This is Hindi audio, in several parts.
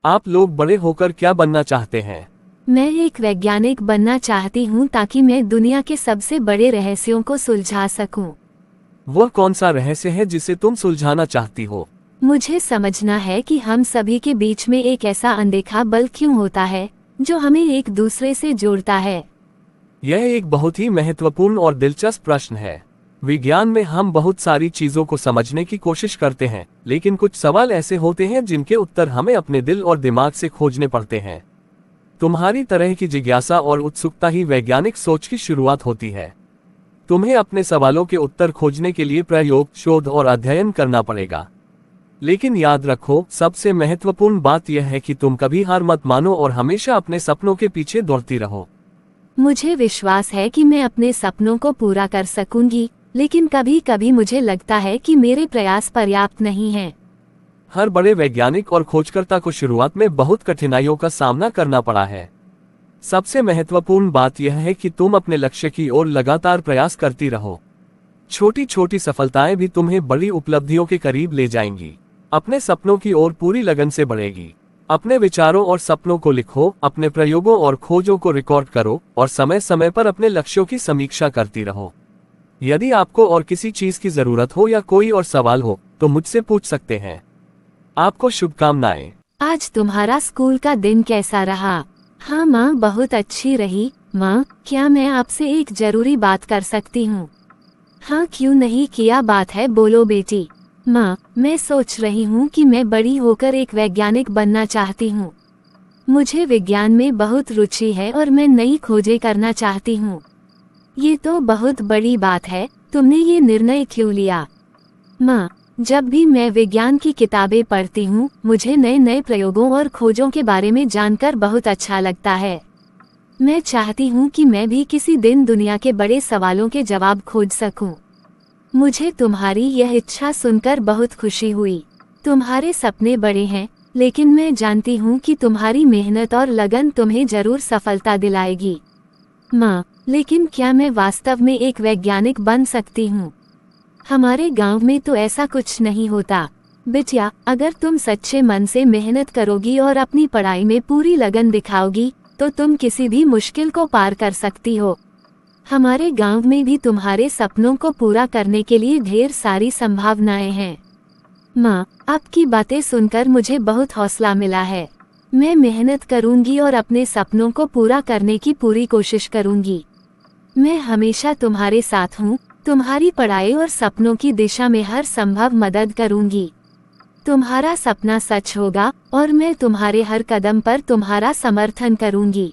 आप लोग बड़े होकर क्या बनना चाहते हैं? मैं एक वैज्ञानिक बनना चाहती हूँ ताकि मैं दुनिया के सबसे बड़े रहस्यों को सुलझा सकूं। वह कौन सा रहस्य है जिसे तुम सुलझाना चाहती हो? मुझे समझना है कि हम सभी के बीच में एक ऐसा अनदेखा बल क्यों होता है जो हमें एक दूसरे से जोड़ता है। यह एक बहुत ही महत्वपूर्ण और दिलचस्प प्रश्न है। विज्ञान में हम बहुत सारी चीजों को समझने की कोशिश करते हैं, लेकिन कुछ सवाल ऐसे होते हैं जिनके उत्तर हमें अपने दिल और दिमाग से खोजने पड़ते हैं। तुम्हारी तरह की जिज्ञासा और उत्सुकता ही वैज्ञानिक सोच की शुरुआत होती है। तुम्हें अपने सवालों के उत्तर खोजने के लिए प्रयोग, शोध और अध्ययन करना पड़ेगा। लेकिन याद रखो, सबसे महत्वपूर्ण बात यह है कि तुम कभी हार मत मानो और हमेशा अपने सपनों के पीछे दौड़ती रहो। मुझे विश्वास है कि मैं अपने सपनों को पूरा कर सकूंगी, लेकिन कभी कभी मुझे लगता है कि मेरे प्रयास पर्याप्त नहीं हैं। हर बड़े वैज्ञानिक और खोजकर्ता को शुरुआत में बहुत कठिनाइयों का सामना करना पड़ा है। सबसे महत्वपूर्ण बात यह है कि तुम अपने लक्ष्य की ओर लगातार प्रयास करती रहो। छोटी छोटी सफलताएं भी तुम्हें बड़ी उपलब्धियों के करीब ले जाएंगी। अपने सपनों की ओर पूरी लगन से बढ़ेगी। अपने विचारों और सपनों को लिखो, अपने प्रयोगों और खोजों को रिकॉर्ड करो और समय समय पर अपने लक्ष्यों की समीक्षा करती रहो। यदि आपको और किसी चीज की जरूरत हो या कोई और सवाल हो तो मुझसे पूछ सकते हैं। आपको शुभकामनाएं। आज तुम्हारा स्कूल का दिन कैसा रहा? हाँ माँ, बहुत अच्छी रही। माँ, क्या मैं आपसे एक जरूरी बात कर सकती हूँ? हाँ क्यों नहीं, क्या बात है, बोलो बेटी। माँ, मैं सोच रही हूँ कि मैं बड़ी होकर एक वैज्ञानिक बनना चाहती हूँ। मुझे विज्ञान में बहुत रुचि है और मैं नई खोजें करना चाहती हूँ। ये तो बहुत बड़ी बात है, तुमने ये निर्णय क्यों लिया? माँ, जब भी मैं विज्ञान की किताबें पढ़ती हूँ, मुझे नए नए प्रयोगों और खोजों के बारे में जानकर बहुत अच्छा लगता है। मैं चाहती हूँ कि मैं भी किसी दिन दुनिया के बड़े सवालों के जवाब खोज सकूँ। मुझे तुम्हारी यह इच्छा सुनकर बहुत खुशी हुई। तुम्हारे सपने बड़े हैं, लेकिन मैं जानती हूँ कि तुम्हारी मेहनत और लगन तुम्हें जरूर सफलता दिलाएगी। माँ, लेकिन क्या मैं वास्तव में एक वैज्ञानिक बन सकती हूँ? हमारे गांव में तो ऐसा कुछ नहीं होता। बिटिया, अगर तुम सच्चे मन से मेहनत करोगी और अपनी पढ़ाई में पूरी लगन दिखाओगी, तो तुम किसी भी मुश्किल को पार कर सकती हो। हमारे गांव में भी तुम्हारे सपनों को पूरा करने के लिए ढेर सारी संभावनाएं हैं। माँ, आपकी बातें सुनकर मुझे बहुत हौसला मिला है। मैं मेहनत करूंगी और अपने सपनों को पूरा करने की पूरी कोशिश करूंगी। मैं हमेशा तुम्हारे साथ हूँ, तुम्हारी पढ़ाई और सपनों की दिशा में हर संभव मदद करूंगी। तुम्हारा सपना सच होगा और मैं तुम्हारे हर कदम पर तुम्हारा समर्थन करूंगी।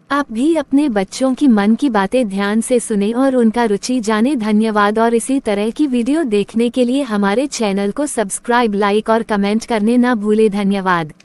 आप भी अपने बच्चों की मन की बातें ध्यान से सुने और उनका रुचि जाने। धन्यवाद। और इसी तरह की वीडियो देखने के लिए हमारे चैनल को सब्सक्राइब, लाइक और कमेंट करने ना भूले। धन्यवाद।